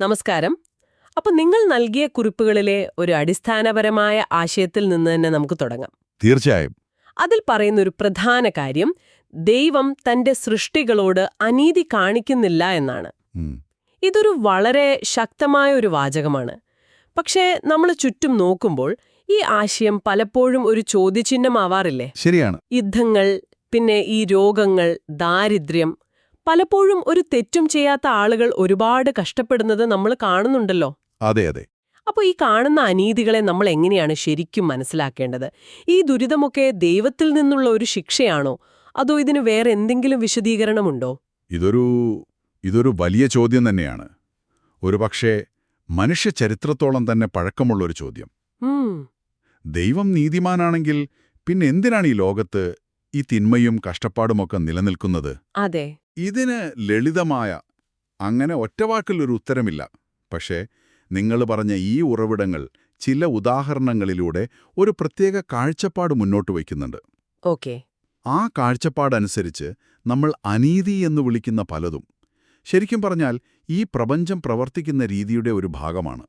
നമസ്കാരം. അപ്പൊ നിങ്ങൾ നൽകിയ കുറിപ്പുകളിലെ ഒരു അടിസ്ഥാനപരമായ ആശയത്തിൽ നിന്ന് തന്നെ നമുക്ക് തുടങ്ങാം. തീർച്ചയായും. അതിൽ പറയുന്ന ഒരു പ്രധാന കാര്യം ദൈവം തന്റെ സൃഷ്ടികളോട് അനീതി കാണിക്കുന്നില്ല എന്നാണ്. ഉം. ഇതൊരു വളരെ ശക്തമായ ഒരു വാചകമാണ്. പക്ഷേ നമ്മൾ ചുറ്റും നോക്കുമ്പോൾ ഈ ആശയം പലപ്പോഴും ഒരു ചോദ്യചിഹ്നമാവാറില്ലേ? ശരിയാണ്. യുദ്ധങ്ങൾ, പിന്നെ ഈ രോഗങ്ങൾ, ദാരിദ്ര്യം, പലപ്പോഴും ഒരു തെറ്റും ചെയ്യാത്ത ആളുകൾ ഒരുപാട് കഷ്ടപ്പെടുന്നത് നമ്മൾ കാണുന്നുണ്ടല്ലോ. അതെ അതെ. അപ്പോൾ ഈ കാണുന്ന അനീതികളെ നമ്മൾ എങ്ങനെയാണ് ശരിക്കും മനസ്സിലാക്കേണ്ടത്? ഈ ദുരിതമൊക്കെ ദൈവത്തിൽ നിന്നുള്ള ഒരു ശിക്ഷയാണോ, അതോ ഇതിന് വേറെ എന്തെങ്കിലും വിശദീകരണമുണ്ടോ? ഇതൊരു വലിയ ചോദ്യം തന്നെയാണ്. ഒരുപക്ഷേ മനുഷ്യ ചരിത്രത്തോളം തന്നെ പഴക്കമുള്ളൊരു ചോദ്യം. ദൈവം നീതിമാനാണെങ്കിൽ പിന്നെ എന്തിനാണ് ഈ ലോകത്ത് ഈ തിന്മയും കഷ്ടപ്പാടുമൊക്കെ നിലനിൽക്കുന്നത്? അതെ. ഇതിന് ലളിതമായ അങ്ങനെ ഒറ്റവാക്കിലൊരു ഉത്തരമില്ല. പക്ഷേ നിങ്ങൾ പറഞ്ഞ ഈ ഉറവിടങ്ങൾ ചില ഉദാഹരണങ്ങളിലൂടെ ഒരു പ്രത്യേക കാഴ്ചപ്പാട് മുന്നോട്ട് വയ്ക്കുന്നുണ്ട്. ഓക്കെ. ആ കാഴ്ചപ്പാടനുസരിച്ച് നമ്മൾ അനീതി എന്ന് വിളിക്കുന്ന പലതും ശരിക്കും പറഞ്ഞാൽ ഈ പ്രപഞ്ചം പ്രവർത്തിക്കുന്ന രീതിയുടെ ഒരു ഭാഗമാണ്.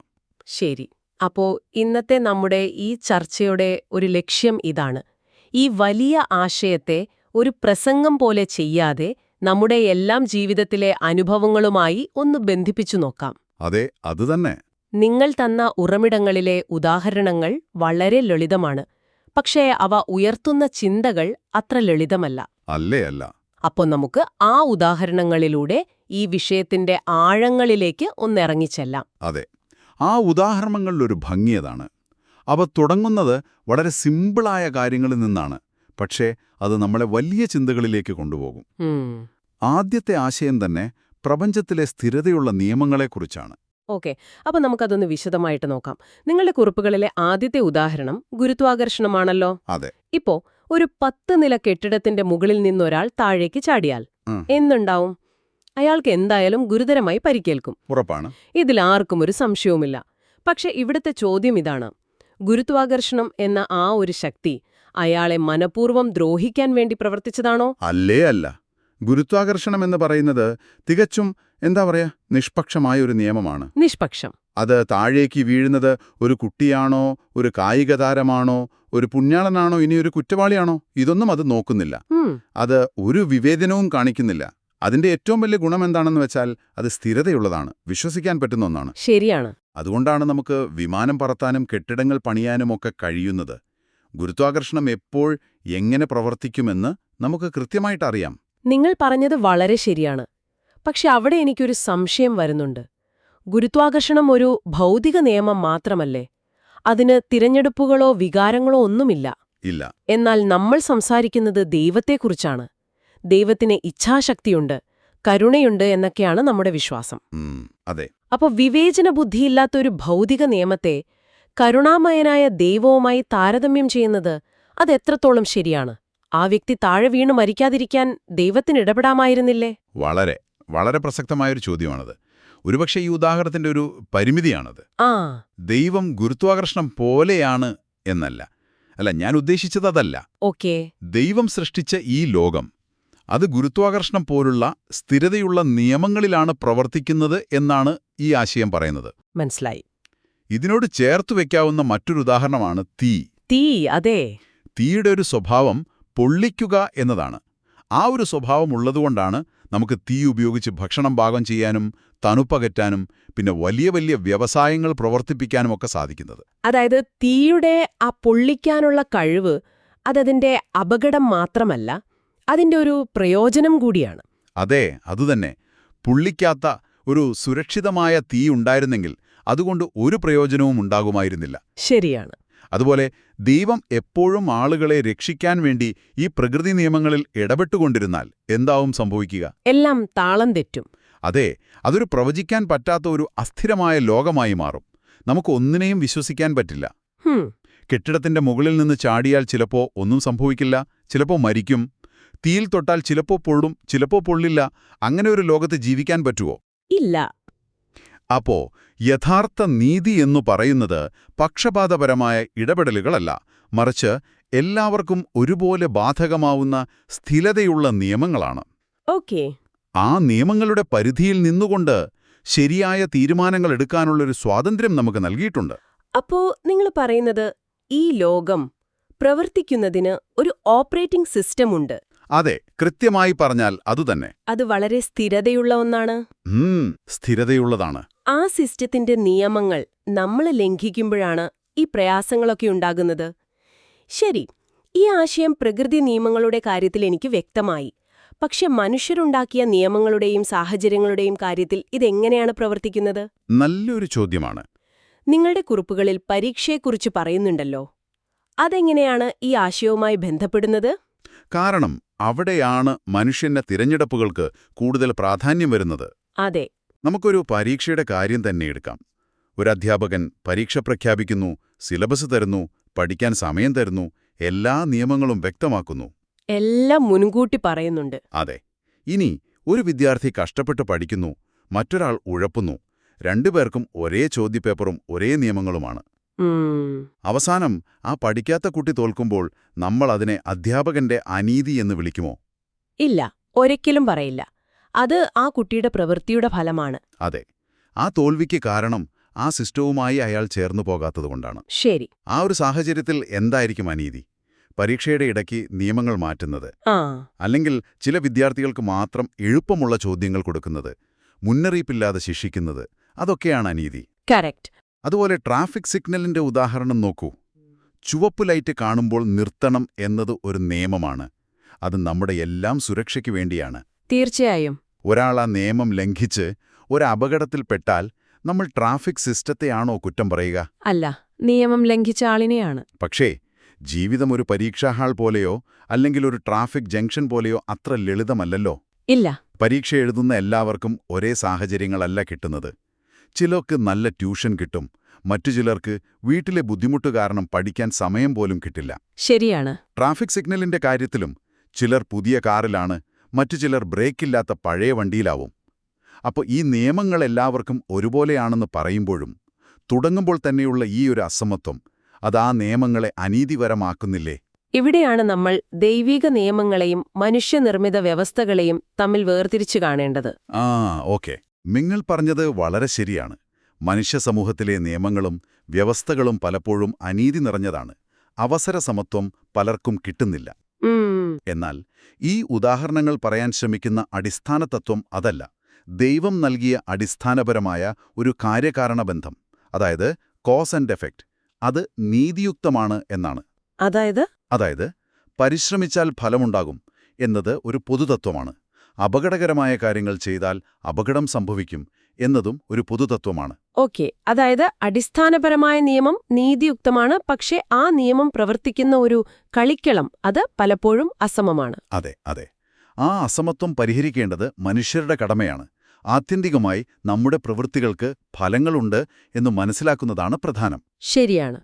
ശരി. അപ്പോ ഇന്നത്തെ നമ്മുടെ ഈ ചർച്ചയുടെ ഒരു ലക്ഷ്യം ഇതാണ്. ഈ വലിയ ആശയത്തെ ഒരു പ്രസംഗം പോലെ ചെയ്യാതെ നമ്മുടെ എല്ലാം ജീവിതത്തിലെ അനുഭവങ്ങളുമായി ഒന്ന് ബന്ധിപ്പിച്ചു നോക്കാം. അതെ, അതുതന്നെ. നിങ്ങൾ തന്ന ഉറവിടങ്ങളിലെ ഉദാഹരണങ്ങൾ വളരെ ലളിതമാണ്. പക്ഷേ അവ ഉയർത്തുന്ന ചിന്തകൾ അത്ര ലളിതമല്ല. അല്ല. അപ്പോൾ നമുക്ക് ആ ഉദാഹരണങ്ങളിലൂടെ ഈ വിഷയത്തിന്റെ ആഴങ്ങളിലേക്ക് ഒന്നിറങ്ങിച്ചെല്ലാം. അതെ, ആ ഉദാഹരണങ്ങളിലൊരു ഭംഗിയതാണ്. അവ തുടങ്ങുന്നത് വളരെ സിമ്പിളായ കാര്യങ്ങളിൽ നിന്നാണ്, പക്ഷേ അത് നമ്മളെ വലിയ ചിന്തകളിലേക്ക് കൊണ്ടുപോകും. ആദ്യത്തെ ആശയം തന്നെ പ്രപഞ്ചത്തിലെ സ്ഥിരതയുള്ള നിയമങ്ങളെക്കുറിച്ചാണ്. ഓക്കെ. അപ്പോൾ നമുക്കതൊന്ന് വിശദമായിട്ട് നോക്കാം. നിങ്ങളുടെ കുറിപ്പുകളിലെ ആദ്യത്തെ ഉദാഹരണം ഗുരുത്വാകർഷണമാണല്ലോ. അതെ. ഇപ്പോ ഒരു 10 നില കെട്ടിടത്തിന്റെ മുകളിൽ നിന്നൊരാൾ താഴേക്ക് ചാടിയാൽ എന്തുണ്ടാവും? അയാൾക്ക് എന്തായാലും ഗുരുതരമായി പരിക്കേൽക്കും. ഉറപ്പാണ്. ഇതിലാർക്കും ഒരു സംശയവുമില്ല. പക്ഷെ ഇവിടുത്തെ ചോദ്യം ഇതാണ്: ഗുരുത്വാകർഷണം എന്ന ആ ഒരു ശക്തി അയാളെ മനഃപൂർവ്വം ദ്രോഹിക്കാൻ വേണ്ടി പ്രവർത്തിച്ചതാണോ? അല്ല. ഗുരുത്വാകർഷണം എന്ന് പറയുന്നത് തികച്ചും നിഷ്പക്ഷമായ ഒരു നിയമമാണ്. നിഷ്പക്ഷം. അത് താഴേക്ക് വീഴുന്നത് ഒരു കുട്ടിയാണോ, ഒരു കായിക താരമാണോ, ഒരു പുണ്യാളനാണോ, ഇനിയൊരു കുറ്റവാളിയാണോ, ഇതൊന്നും അത് നോക്കുന്നില്ല. അത് ഒരു വിവേചനവും കാണിക്കുന്നില്ല. അതിന്റെ ഏറ്റവും വലിയ ഗുണം എന്താണെന്ന് വെച്ചാൽ അത് സ്ഥിരതയുള്ളതാണ്, വിശ്വസിക്കാൻ പറ്റുന്ന ഒന്നാണ്. ശരിയാണ്. അതുകൊണ്ടാണ് നമുക്ക് വിമാനം പറത്താനും കെട്ടിടങ്ങൾ പണിയാനുമൊക്കെ കഴിയുന്നത്. ഗുരുത്വാകർഷണം എപ്പോൾ എങ്ങനെ പ്രവർത്തിക്കുമെന്ന് നമുക്ക് കൃത്യമായിട്ട് അറിയാം. നിങ്ങൾ പറഞ്ഞത് വളരെ ശരിയാണ്. പക്ഷെ അവിടെ എനിക്കൊരു സംശയം വരുന്നുണ്ട്. ഗുരുത്വാകർഷണം ഒരു ഭൗതിക നിയമം മാത്രമല്ലേ? അതിന് തിരഞ്ഞെടുപ്പുകളോ വികാരങ്ങളോ ഒന്നുമില്ല. ഇല്ല. എന്നാൽ നമ്മൾ സംസാരിക്കുന്നത് ദൈവത്തെക്കുറിച്ചാണ്. ദൈവത്തിന് ഇച്ഛാശക്തിയുണ്ട്, കരുണയുണ്ട് എന്നൊക്കെയാണ് നമ്മുടെ വിശ്വാസം. അതെ. അപ്പോൾ വിവേചന ബുദ്ധിയില്ലാത്തൊരു ഭൗതിക നിയമത്തെ കരുണാമയനായ ദൈവവുമായി താരതമ്യം ചെയ്യുന്നത് അതെത്രത്തോളം ശരിയാണ്? ആ വ്യക്തി താഴെ വീണ് മരിക്കാതിരിക്കാൻ ദൈവത്തിന് ഇടപെടാമായിരുന്നില്ലേ? വളരെ പ്രസക്തമായൊരു ചോദ്യമാണത്. ഒരുപക്ഷെ ഈ ഉദാഹരണത്തിന്റെ ഒരു പരിമിതിയാണത്. ദൈവം ഗുരുത്വാകർഷണം പോലെയാണ് എന്നല്ല. ഞാൻ ഉദ്ദേശിച്ചത് അതല്ല. ഓക്കേ. ദൈവം സൃഷ്ടിച്ച ഈ ലോകം അത് ഗുരുത്വാകർഷണം പോലുള്ള സ്ഥിരതയുള്ള നിയമങ്ങളിലാണ് പ്രവർത്തിക്കുന്നത് എന്നാണ് ഈ ആശയം പറയുന്നത്. മനസ്സിലായി. ഇതിനോട് ചേർത്തു വെക്കാവുന്ന മറ്റൊരു ഉദാഹരണമാണ് തീ. അതെ. തീയുടെ ഒരു സ്വഭാവം പൊള്ളിക്കുക എന്നതാണ്. ആ ഒരു സ്വഭാവം ഉള്ളതുകൊണ്ടാണ് നമുക്ക് തീ ഉപയോഗിച്ച് ഭക്ഷണം പാകം ചെയ്യാനും തണുപ്പകറ്റാനും പിന്നെ വലിയ വലിയ വ്യവസായങ്ങൾ പ്രവർത്തിപ്പിക്കാനുമൊക്കെ സാധിക്കുന്നത്. അതായത് തീയുടെ ആ പൊള്ളിക്കാനുള്ള കഴിവ് അതതിന്റെ അപകടം മാത്രമല്ല, അതിന്റെ ഒരു പ്രയോജനം കൂടിയാണ്. അതെ, അതുതന്നെ. പൊള്ളിക്കാത്ത ഒരു സുരക്ഷിതമായ തീ ഉണ്ടായിരുന്നെങ്കിൽ അതുകൊണ്ട് ഒരു പ്രയോജനവും ഉണ്ടാകുമായിരുന്നില്ല. ശരിയാണ്. അതുപോലെ ദൈവം എപ്പോഴും ആളുകളെ രക്ഷിക്കാൻ വേണ്ടി ഈ പ്രകൃതി നിയമങ്ങളിൽ ഇടപെട്ടുകൊണ്ടിരുന്നാൽ എന്താവും സംഭവിക്കുക? എല്ലാം താളം തെറ്റും. അതെ, അതൊരു പ്രവചിക്കാൻ പറ്റാത്ത ഒരു അസ്ഥിരമായ ലോകമായി മാറും. നമുക്ക് ഒന്നിനെയും വിശ്വസിക്കാൻ പറ്റില്ല. കെട്ടിടത്തിന്റെ മുകളിൽ നിന്ന് ചാടിയാൽ ചിലപ്പോ ഒന്നും സംഭവിക്കില്ല, ചിലപ്പോ മരിക്കും. തീയിൽ തൊട്ടാൽ ചിലപ്പോ പൊള്ളും, ചിലപ്പോ പൊള്ളില്ല. അങ്ങനെ ഒരു ലോകത്ത് ജീവിക്കാൻ പറ്റുമോ? ഇല്ല. അപ്പോ യഥാർത്ഥ നീതി എന്നു പറയുന്നത് പക്ഷപാതപരമായ ഇടപെടലുകളല്ല, മറിച്ച് എല്ലാവർക്കും ഒരുപോലെ ബാധകമാവുന്ന സ്ഥിരതയുള്ള നിയമങ്ങളാണ്. ഓക്കേ. ആ നിയമങ്ങളുടെ പരിധിയിൽ നിന്നുകൊണ്ട് ശരിയായ തീരുമാനങ്ങൾ എടുക്കാനുള്ളൊരു സ്വാതന്ത്ര്യം നമുക്ക് നൽകിയിട്ടുണ്ട്. അപ്പോ നിങ്ങൾ പറയുന്നത് ഈ ലോകം പ്രവർത്തിക്കുന്നതിന് ഒരു ഓപ്പറേറ്റിംഗ് സിസ്റ്റം ഉണ്ട്. അതെ, കൃത്യമായി പറഞ്ഞാൽ അതുതന്നെ. അത് വളരെ സ്ഥിരതയുള്ള ഒന്നാണ്. സ്ഥിരതയുള്ളതാണ്. ആ സിസ്റ്റത്തിന്റെ നിയമങ്ങൾ നമ്മൾ ലംഘിക്കുമ്പോഴാണ് ഈ പ്രയാസങ്ങളൊക്കെ ഉണ്ടാകുന്നത്. ശരി, ഈ ആശയം പ്രകൃതി നിയമങ്ങളുടെ കാര്യത്തിൽ എനിക്ക് വ്യക്തമായി. പക്ഷെ മനുഷ്യരുണ്ടാക്കിയ നിയമങ്ങളുടെയും സാഹചര്യങ്ങളുടെയും കാര്യത്തിൽ ഇതെങ്ങനെയാണ് പ്രവർത്തിക്കുന്നത്? നല്ലൊരു ചോദ്യമാണ്. നിങ്ങളുടെ കുറിപ്പുകളിൽ പരീക്ഷയെക്കുറിച്ച് പറയുന്നുണ്ടല്ലോ. അതെങ്ങനെയാണ് ഈ ആശയവുമായി ബന്ധപ്പെടുന്നത്? കാരണം അവിടെയാണ് മനുഷ്യന്റെ തിരഞ്ഞെടുപ്പുകൾക്ക് കൂടുതൽ പ്രാധാന്യം വരുന്നത്. അതെ. നമുക്കൊരു പരീക്ഷയുടെ കാര്യം തന്നെ എടുക്കാം. ഒരു അധ്യാപകൻ പരീക്ഷ പ്രഖ്യാപിക്കുന്നു, സിലബസ് തരുന്നു, പഠിക്കാൻ സമയം തരുന്നു, എല്ലാ നിയമങ്ങളും വ്യക്തമാക്കുന്നു. എല്ലാം മുൻകൂട്ടി പറയുന്നുണ്ട്. അതെ. ഇനി ഒരു വിദ്യാർത്ഥി കഷ്ടപ്പെട്ട് പഠിക്കുന്നു, മറ്റൊരാൾ ഉഴപ്പുന്നു. രണ്ടുപേർക്കും ഒരേ ചോദ്യപേപ്പറും ഒരേ നിയമങ്ങളുമാണ്. അവസാനം ആ പഠിക്കാത്ത കുട്ടി തോൽക്കുമ്പോൾ നമ്മൾ അതിനെ അധ്യാപകന്റെ അനീതി എന്ന് വിളിക്കുമോ? ഇല്ല, ഒരിക്കലും പറയില്ല. അത് ആ കുട്ടിയുടെ പ്രവൃത്തിയുടെ ഫലമാണ്. അതെ. ആ തോൽവിക്ക് കാരണം ആ സിസ്റ്റവുമായി അയാൾ ചേർന്നു പോകാത്തതുകൊണ്ടാണ്. ശരി. ആ ഒരു സാഹചര്യത്തിൽ എന്തായിരിക്കും അനീതി? പരീക്ഷയുടെ ഇടയ്ക്ക് നിയമങ്ങൾ മാറ്റുന്നത്, അല്ലെങ്കിൽ ചില വിദ്യാർത്ഥികൾക്ക് മാത്രം എളുപ്പമുള്ള ചോദ്യങ്ങൾ കൊടുക്കുന്നത്, മുന്നറിയിപ്പില്ലാതെ ശിക്ഷിക്കുന്നത്, അതൊക്കെയാണ് അനീതി. കറക്റ്റ്. അതുപോലെ ട്രാഫിക് സിഗ്നലിന്റെ ഉദാഹരണം നോക്കൂ. ചുവപ്പ് ലൈറ്റ് കാണുമ്പോൾ നിർത്തണം എന്നത് ഒരു നിയമമാണ്. അത് നമ്മുടെ എല്ലാം സുരക്ഷയ്ക്ക് വേണ്ടിയാണ്. തീർച്ചയായും. ഒരാൾ ആ നിയമം ലംഘിച്ച് ഒരു അപകടത്തിൽപ്പെട്ടാൽ നമ്മൾ ട്രാഫിക് സിസ്റ്റത്തെയാണോ കുറ്റം പറയുക? അല്ല, നിയമം ലംഘിച്ച ആളിനെയാണ്. പക്ഷേ ജീവിതം ഒരു പരീക്ഷാ ഹാൾ പോലെയോ അല്ലെങ്കിൽ ഒരു ട്രാഫിക് ജംഗ്ഷൻ പോലെയോ അത്ര ലളിതമല്ലല്ലോ. ഇല്ല. പരീക്ഷ എഴുതുന്ന എല്ലാവർക്കും ഒരേ സാഹചര്യങ്ങളല്ല കിട്ടുന്നത്. ചിലർക്ക് നല്ല ട്യൂഷൻ കിട്ടും, മറ്റു ചിലർക്ക് വീട്ടിലെ ബുദ്ധിമുട്ട് കാരണം പഠിക്കാൻ സമയം പോലും കിട്ടില്ല. ശരിയാണ്. ട്രാഫിക് സിഗ്നലിന്റെ കാര്യത്തിലും ചിലർ പുതിയ കാറിലാണ്, മറ്റു ചിലർ ബ്രേക്കില്ലാത്ത പഴയ വണ്ടിയിലാവും. അപ്പോൾ ഈ നിയമങ്ങളെല്ലാവർക്കും ഒരുപോലെയാണെന്ന് പറയുമ്പോഴും തുടങ്ങുമ്പോൾ തന്നെയുള്ള ഈ ഒരു അസമത്വം അത് ആ നിയമങ്ങളെ അനീതിപരമാക്കുന്നില്ലേ? ഇവിടെയാണ് നമ്മൾ ദൈവിക നിയമങ്ങളെയും മനുഷ്യനിർമ്മിത വ്യവസ്ഥകളെയും തമ്മിൽ വേർതിരിച്ചു കാണേണ്ടത്. ഓക്കെ. നിങ്ങൾ പറഞ്ഞത് വളരെ ശരിയാണ്. മനുഷ്യ സമൂഹത്തിലെ നിയമങ്ങളും വ്യവസ്ഥകളും പലപ്പോഴും അനീതി നിറഞ്ഞതാണ്. അവസര സമത്വം പലർക്കും കിട്ടുന്നില്ല. എന്നാൽ ഈ ഉദാഹരണങ്ങൾ പറയാൻ ശ്രമിക്കുന്ന അടിസ്ഥാന തത്വം അതല്ല. ദൈവം നൽകിയ അടിസ്ഥാനപരമായ ഒരു കാര്യകാരണബന്ധം, അതായത് കോസ് ആൻഡ് എഫക്റ്റ്, അത് നീതിയുക്തമാണ് എന്നാണ്. അതായത് പരിശ്രമിച്ചാൽ ഫലമുണ്ടാകും എന്നത് ഒരു പൊതുതത്വമാണ്. അപകടകരമായ കാര്യങ്ങൾ ചെയ്താൽ അപകടം സംഭവിക്കും എന്നതും ഒരു പൊതുതത്വമാണ്. ഓക്കെ. അതായത് അടിസ്ഥാനപരമായ നിയമം നീതിയുക്തമാണ്, പക്ഷേ ആ നിയമം പ്രവർത്തിക്കുന്ന ഒരു കളിക്കളം അത് പലപ്പോഴും അസമമാണ്. അതെ അതെ. ആ അസമത്വം പരിഹരിക്കേണ്ടത് മനുഷ്യരുടെ കടമയാണ്. ആത്യന്തികമായി നമ്മുടെ പ്രവൃത്തികൾക്ക് ഫലങ്ങളുണ്ട് എന്ന് മനസ്സിലാക്കുന്നതാണ് പ്രധാനം. ശരിയാണ്.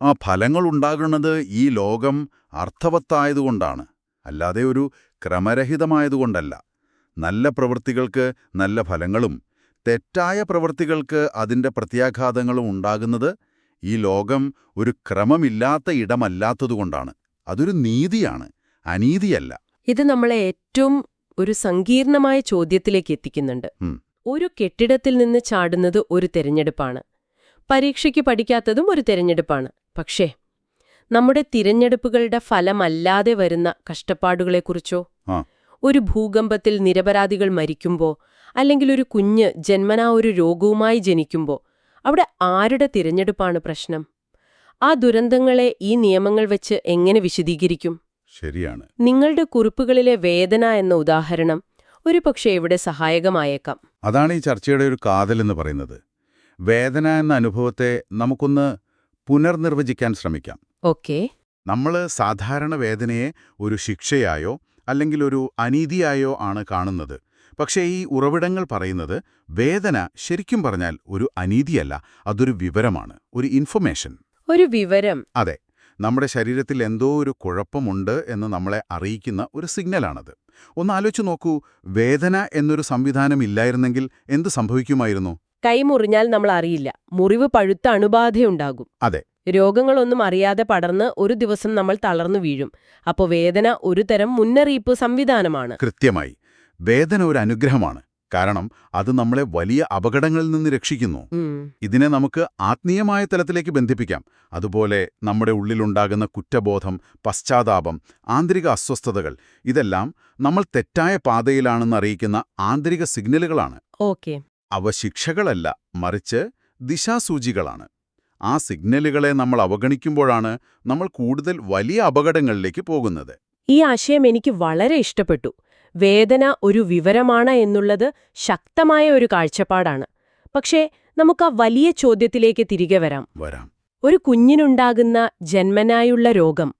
ആ ഫലങ്ങളുണ്ടാകുന്നത് ഈ ലോകം അർത്ഥവത്തായതുകൊണ്ടാണ്, അല്ലാതെ ഒരു ക്രമരഹിതമായതുകൊണ്ടല്ല. നല്ല പ്രവൃത്തികൾക്ക് നല്ല ഫലങ്ങളും തെറ്റായ പ്രവൃത്തികൾക്ക് അതിൻ്റെ പ്രത്യാഘാതങ്ങളും ഉണ്ടാകുന്നത് ഈ ലോകം ഒരു ക്രമമില്ലാത്ത ഇടമല്ലാത്തതുകൊണ്ടാണ്. അതൊരു നീതിയാണ്, അനീതിയല്ല. ഇത് നമ്മളെ ഏറ്റവും ഒരു സങ്കീർണമായ ചോദ്യത്തിലേക്ക് എത്തിക്കുന്നുണ്ട്. ഒരു കെട്ടിടത്തിൽ നിന്ന് ചാടുന്നത് ഒരു തിരഞ്ഞെടുപ്പാണ്. പരീക്ഷയ്ക്ക് പഠിക്കാത്തതും ഒരു തിരഞ്ഞെടുപ്പാണ്. പക്ഷേ നമ്മുടെ തിരഞ്ഞെടുപ്പുകളുടെ ഫലമല്ലാതെ വരുന്ന കഷ്ടപ്പാടുകളെക്കുറിച്ചോ, ഒരു ഭൂകമ്പത്തിൽ നിരപരാധികൾ മരിക്കുമ്പോൾ, അല്ലെങ്കിൽ ഒരു കുഞ്ഞ് ജന്മനാ ഒരു രോഗവുമായി ജനിക്കുമ്പോൾ, അവിടെ ആരുടെ തിരഞ്ഞെടുപ്പാണ് പ്രശ്നം? ആ ദുരന്തങ്ങളെ ഈ നിയമങ്ങൾ വെച്ച് എങ്ങനെ വിശദീകരിക്കും? ശരിയാണ്. നിങ്ങളുടെ കുറിപ്പുകളിലെ വേദന എന്ന ഉദാഹരണം ഒരുപക്ഷെ ഇവിടെ സഹായകമായേക്കാം. അതാണ് ഈ ചർച്ചയുടെ ഒരു കാതലെന്ന് പറയുന്നത്. വേദന എന്ന അനുഭവത്തെ നമുക്കൊന്ന് പുനർനിർവചിക്കാൻ ശ്രമിക്കാം. ഓക്കെ. നമ്മൾ സാധാരണ വേദനയെ ഒരു ശിക്ഷയായോ അല്ലെങ്കിൽ ഒരു അനീതിയായോ ആണ് കാണുന്നത്. പക്ഷേ ഈ ഉറവിടങ്ങൾ പറയുന്നത് വേദന ശരിക്കും പറഞ്ഞാൽ ഒരു അനീതിയല്ല, അതൊരു വിവരമാണ്, ഒരു ഇൻഫർമേഷൻ. ഒരു വിവരം. അതെ. നമ്മുടെ ശരീരത്തിൽ എന്തോ ഒരു കുഴപ്പമുണ്ട് എന്ന് നമ്മളെ അറിയിക്കുന്ന ഒരു സിഗ്നലാണത്. ഒന്ന് ആലോചിച്ച് നോക്കൂ, വേദന എന്നൊരു സംവിധാനം ഇല്ലായിരുന്നെങ്കിൽ എന്ത് സംഭവിക്കുമായിരുന്നു? കൈമുറിഞ്ഞാൽ നമ്മൾ അറിയില്ല, മുറിവ് പഴുത്ത അണുബാധയുണ്ടാകും. അതെ. രോഗങ്ങളൊന്നും അറിയാതെ പടർന്ന് ഒരു ദിവസം നമ്മൾ തളർന്നു വീഴും. അപ്പോൾ വേദന ഒരു തരം മുന്നറിയിപ്പ് സംവിധാനമാണ്. കൃത്യമായി. വേദന ഒരു അനുഗ്രഹമാണ്. കാരണം അത് നമ്മളെ വലിയ അപകടങ്ങളിൽ നിന്ന് രക്ഷിക്കുന്നു. ഇതിനെ നമുക്ക് ആത്മീയമായ തലത്തിലേക്ക് ബന്ധിപ്പിക്കാം. അതുപോലെ നമ്മുടെ ഉള്ളിലുണ്ടാകുന്ന കുറ്റബോധം, പശ്ചാത്താപം, ആന്തരിക അസ്വസ്ഥതകൾ ഇതെല്ലാം നമ്മൾ തെറ്റായ പാതയിലാണെന്ന് അറിയിക്കുന്ന ആന്തരിക സിഗ്നലുകളാണ്. ഓക്കെ. അവ ശിക്ഷകളല്ല, മറിച്ച് ദിശാസൂചികളാണ്. ആ സിഗ്നലുകളെ നമ്മൾ അവഗണിക്കുമ്പോഴാണ് നമ്മൾ കൂടുതൽ വലിയ അപകടങ്ങളിലേക്ക് പോകുന്നത്. ഈ ആശയം എനിക്ക് വളരെ ഇഷ്ടപ്പെട്ടു. വേദന ഒരു വിവരമാണ് എന്നുള്ളത് ശക്തമായ ഒരു കാഴ്ചപ്പാടാണ്. പക്ഷേ നമുക്ക് ആ വലിയ ചോദ്യത്തിലേക്ക് തിരികെ വരാം. ഒരു കുഞ്ഞിനുണ്ടാകുന്ന ജന്മനായുള്ള രോഗം,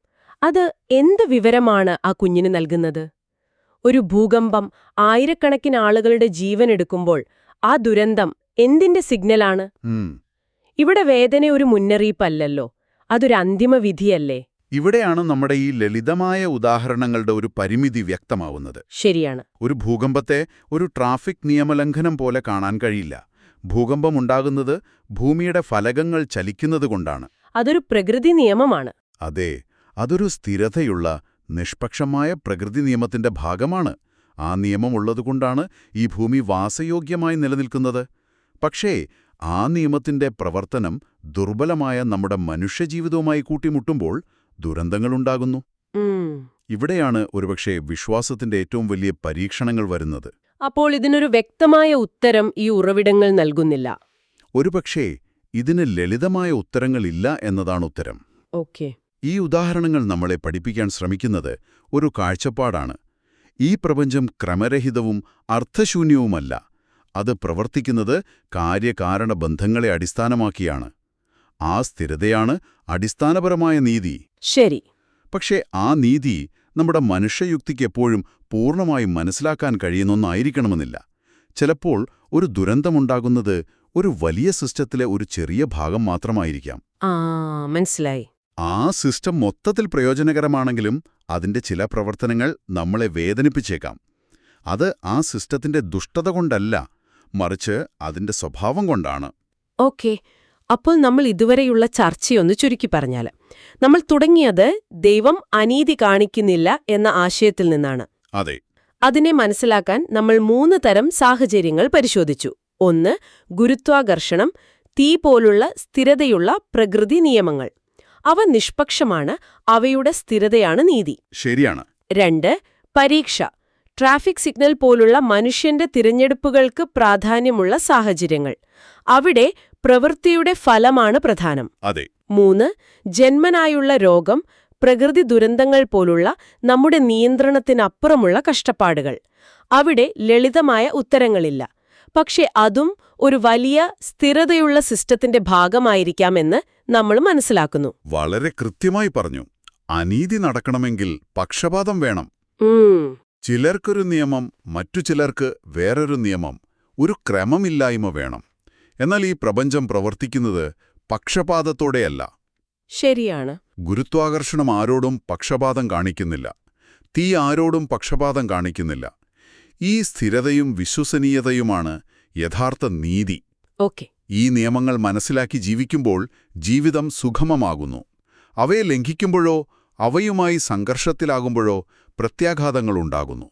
അത് എന്ത് വിവരമാണ് ആ കുഞ്ഞിന് നൽകുന്നത്? ഒരു ഭൂകമ്പം ആയിരക്കണക്കിന് ആളുകളുടെ ജീവനെടുക്കുമ്പോൾ ആ ദുരന്തം എന്തിന്റെ സിഗ്നലാണ്? ഇവിടെ വേദന ഒരു മുന്നറിയിപ്പല്ലല്ലോ, അതൊരു അന്തിമ വിധിയല്ലേ? ഇവിടെയാണ് നമ്മുടെ ഈ ലളിതമായ ഉദാഹരണങ്ങളുടെ ഒരു പരിമിതി വ്യക്തമാവുന്നത്. ശരിയാണ്. ഒരു ഭൂകമ്പത്തെ ഒരു ട്രാഫിക് നിയമലംഘനം പോലെ കാണാൻ കഴിയില്ല. ഭൂകമ്പമുണ്ടാകുന്നത് ഭൂമിയുടെ ഫലകങ്ങൾ ചലിക്കുന്നതുകൊണ്ടാണ്. അതൊരു പ്രകൃതി നിയമമാണ്. അതെ, അതൊരു സ്ഥിരതയുള്ള, നിഷ്പക്ഷമായ പ്രകൃതി നിയമത്തിന്റെ ഭാഗമാണ്. ആ നിയമമുള്ളതുകൊണ്ടാണ് ഈ ഭൂമി വാസയോഗ്യമായി നിലനിൽക്കുന്നത്. പക്ഷേ ആ നിയമത്തിന്റെ പ്രവർത്തനം ദുർബലമായ നമ്മുടെ മനുഷ്യജീവിതവുമായി കൂട്ടിമുട്ടുമ്പോൾ ദുരന്തങ്ങളുണ്ടാകുന്നു. ഇവിടെയാണ് ഒരുപക്ഷെ വിശ്വാസത്തിന്റെ ഏറ്റവും വലിയ പരീക്ഷണങ്ങൾ വരുന്നത്. അപ്പോൾ ഇതിനൊരു വ്യക്തമായ ഉത്തരം ഈ ഉറവിടങ്ങൾ നൽകുന്നില്ല. ഒരുപക്ഷേ ഇതിന് ലളിതമായ ഉത്തരങ്ങളില്ല എന്നതാണ് ഉത്തരം. ഓക്കെ. ഈ ഉദാഹരണങ്ങൾ നമ്മളെ പഠിപ്പിക്കാൻ ശ്രമിക്കുന്നത് ഒരു കാഴ്ചപ്പാടാണ്. ഈ പ്രപഞ്ചം ക്രമരഹിതവും അർത്ഥശൂന്യവുമല്ല. അത് പ്രവർത്തിക്കുന്നത് കാര്യകാരണ ബന്ധങ്ങളെ അടിസ്ഥാനമാക്കിയാണ്. ആ സ്ഥിരതയാണ് അടിസ്ഥാനപരമായ നീതി. ശരി. പക്ഷേ ആ നീതി നമ്മുടെ മനുഷ്യയുക്തിക്ക് എപ്പോഴും പൂർണ്ണമായും മനസ്സിലാക്കാൻ കഴിയുന്നൊന്നായിരിക്കണമെന്നില്ല. ചിലപ്പോൾ ഒരു ദുരന്തമുണ്ടാകുന്നത് ഒരു വലിയ സിസ്റ്റത്തിലെ ഒരു ചെറിയ ഭാഗം മാത്രമായിരിക്കാം. മനസ്സിലായി. ആ സിസ്റ്റം മൊത്തത്തിൽ പ്രയോജനകരമാണെങ്കിലും അതിന്റെ ചില പ്രവർത്തനങ്ങൾ നമ്മളെ വേദനിപ്പിച്ചേക്കാം. അത് ആ സിസ്റ്റത്തിന്റെ ദുഷ്ടത കൊണ്ടല്ല, മറിച്ച് അതിന്റെ സ്വഭാവം കൊണ്ടാണ്. ഓക്കെ. അപ്പോൾ നമ്മൾ ഇതുവരെയുള്ള ചർച്ചയൊന്ന് ചുരുക്കി പറഞ്ഞാൽ, നമ്മൾ തുടങ്ങിയത് ദൈവം അനീതി കാണിക്കുന്നില്ല എന്ന ആശയത്തിൽ നിന്നാണ്. അതെ. അതിനെ മനസ്സിലാക്കാൻ നമ്മൾ 3 തരം സാഹചര്യങ്ങൾ പരിശോധിച്ചു. ഒന്ന്, ഗുരുത്വാകർഷണം, തീ പോലുള്ള സ്ഥിരതയുള്ള പ്രകൃതി നിയമങ്ങൾ. അവ നിഷ്പക്ഷമാണ്, അവയുടെ സ്ഥിരതയാണ് നീതി. ശരിയാണ്. 2, പരീക്ഷ, ട്രാഫിക് സിഗ്നൽ പോലുള്ള മനുഷ്യന്റെ തിരഞ്ഞെടുപ്പുകൾക്ക് പ്രാധാന്യമുള്ള സാഹചര്യങ്ങൾ. അവിടെ പ്രവൃത്തിയുടെ ഫലമാണ് പ്രധാനം. അതെ. 3, ജന്മനായുള്ള രോഗം, പ്രകൃതി ദുരന്തങ്ങൾ പോലുള്ള നമ്മുടെ നിയന്ത്രണത്തിനപ്പുറമുള്ള കഷ്ടപ്പാടുകൾ. അവിടെ ലളിതമായ ഉത്തരങ്ങളില്ല. പക്ഷെ അതും ഒരു വലിയ സ്ഥിരതയുള്ള സിസ്റ്റത്തിന്റെ ഭാഗമായിരിക്കാമെന്ന് നമ്മൾ മനസ്സിലാക്കുന്നു. വളരെ കൃത്യമായി പറഞ്ഞു. അനീതി നടക്കണമെങ്കിൽ പക്ഷപാതം വേണം. ചിലർക്കൊരു നിയമം, മറ്റു ചിലർക്ക് വേറൊരു നിയമം, ഒരു ക്രമമില്ലായ്മ വേണം. എന്നാൽ ഈ പ്രപഞ്ചം പ്രവർത്തിക്കുന്നത് പക്ഷപാതത്തോടെയല്ല. ശരിയാണ്. ഗുരുത്വാകർഷണം ആരോടും പക്ഷപാതം കാണിക്കുന്നില്ല. തീ ആരോടും പക്ഷപാതം കാണിക്കുന്നില്ല. ഈ സ്ഥിരതയും വിശ്വസനീയതയുമാണ് യഥാർത്ഥ നീതി. ഓക്കെ. ഈ നിയമങ്ങൾ മനസ്സിലാക്കി ജീവിക്കുമ്പോൾ ജീവിതം സുഗമമാകുന്നു. അവയെ ലംഘിക്കുമ്പോഴോ അവയുമായി സംഘർഷത്തിലാകുമ്പോഴോ പ്രത്യാഘാതങ്ങളുണ്ടാകുന്നു.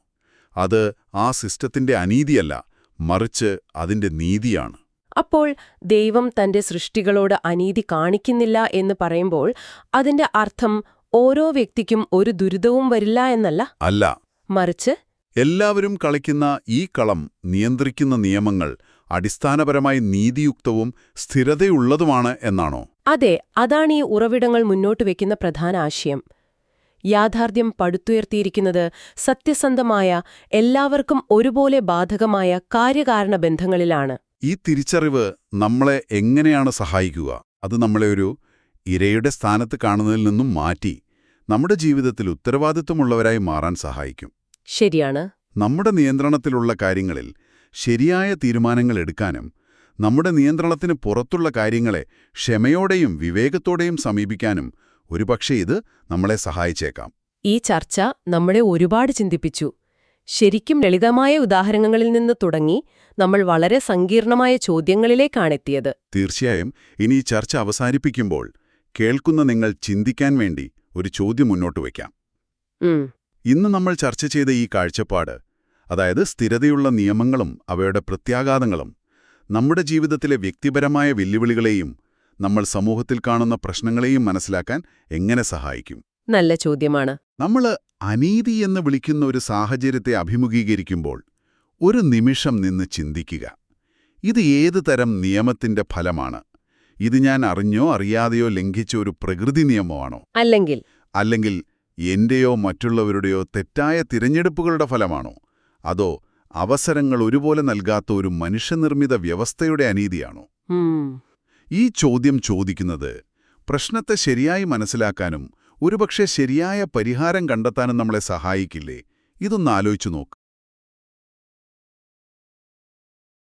അത് ആ സിസ്റ്റത്തിന്റെ അനീതിയല്ല, മറിച്ച് അതിന്റെ നീതിയാണ്. അപ്പോൾ ദൈവം തന്റെ സൃഷ്ടികളോട് അനീതി കാണിക്കുന്നില്ല എന്ന് പറയുമ്പോൾ അതിന്റെ അർത്ഥം ഓരോ വ്യക്തിക്കും ഒരു ദുരിതവും വരില്ല എന്നല്ല. അല്ല, മറിച്ച് എല്ലാവരും കളിക്കുന്ന ഈ കളം നിയന്ത്രിക്കുന്ന നിയമങ്ങൾ അടിസ്ഥാനപരമായി നീതിയുക്തവും സ്ഥിരതയുള്ളതുമാണ് എന്നാണോ? അതെ, അതാണ് ഈ ഉറവിടങ്ങൾ മുന്നോട്ട് വയ്ക്കുന്ന പ്രധാന ആശയം. യാഥാർത്ഥ്യം പടുത്തുയർത്തിയിരിക്കുന്നത് സത്യസന്ധമായ, എല്ലാവർക്കും ഒരുപോലെ ബാധകമായ കാര്യകാരണ ബന്ധങ്ങളിലാണ്. ഈ തിരിച്ചറിവ് നമ്മളെ എങ്ങനെയാണ് സഹായിക്കുക? അത് നമ്മളെ ഒരു ഇരയുടെ സ്ഥാനത്ത് കാണുന്നതിൽ നിന്നും മാറ്റി നമ്മുടെ ജീവിതത്തിൽ ഉത്തരവാദിത്വമുള്ളവരായി മാറാൻ സഹായിക്കും. ശരിയാണ്. നമ്മുടെ നിയന്ത്രണത്തിലുള്ള കാര്യങ്ങളിൽ ശരിയായ തീരുമാനങ്ങൾ എടുക്കാനും നമ്മുടെ നിയന്ത്രണത്തിന് പുറത്തുള്ള കാര്യങ്ങളെ ക്ഷമയോടെയും വിവേകത്തോടെയും സമീപിക്കാനും ഒരുപക്ഷെ ഇത് നമ്മളെ സഹായിച്ചേക്കാം. ഈ ചർച്ച നമ്മളെ ഒരുപാട് ചിന്തിപ്പിച്ചു. ശരിക്കും ലളിതമായ ഉദാഹരണങ്ങളിൽ നിന്ന് തുടങ്ങി നമ്മൾ വളരെ സങ്കീർണമായ ചോദ്യങ്ങളിലേക്കാണെത്തിയത്. തീർച്ചയായും. ഇനി ഈ ചർച്ച അവസാനിപ്പിക്കുമ്പോൾ കേൾക്കുന്ന നിങ്ങൾ ചിന്തിക്കാൻ വേണ്ടി ഒരു ചോദ്യം മുന്നോട്ട് വയ്ക്കാം. ഇന്ന് നമ്മൾ ചർച്ച ചെയ്ത ഈ കാഴ്ചപ്പാട് അതായത് സ്ഥിരതയുള്ള നിയമങ്ങളും അവയുടെ പ്രത്യാഘാതങ്ങളും നമ്മുടെ ജീവിതത്തിലെ വ്യക്തിപരമായ വെല്ലുവിളികളെയും നമ്മൾ സമൂഹത്തിൽ കാണുന്ന പ്രശ്നങ്ങളെയും മനസ്സിലാക്കാൻ എങ്ങനെ സഹായിക്കും? നല്ല ചോദ്യമാണ്. നമ്മൾ അനീതി എന്ന് വിളിക്കുന്ന ഒരു സാഹചര്യത്തെ അഭിമുഖീകരിക്കുമ്പോൾ ഒരു നിമിഷം നിന്ന് ചിന്തിക്കുക. ഇത് ഏത് തരം നിയമത്തിന്റെ ഫലമാണ്? ഇത് ഞാൻ അറിഞ്ഞോ അറിയാതെയോ ലംഘിച്ച ഒരു പ്രകൃതി നിയമമാണോ? അല്ലെങ്കിൽ എന്റെയോ മറ്റുള്ളവരുടെയോ തെറ്റായ തിരഞ്ഞെടുപ്പുകളുടെ ഫലമാണോ? അതോ അവസരങ്ങൾ ഒരുപോലെ നൽകാത്ത ഒരു മനുഷ്യനിർമ്മിത വ്യവസ്ഥയുടെ അനീതിയാണോ? ഈ ചോദ്യം ചോദിക്കുന്നത് പ്രശ്നത്തെ ശരിയായി മനസ്സിലാക്കാനും ഒരുപക്ഷെ ശരിയായ പരിഹാരം കണ്ടെത്താനും നമ്മളെ സഹായിക്കില്ലേ? ഇതൊന്ന് ആലോചിച്ചു നോക്ക്.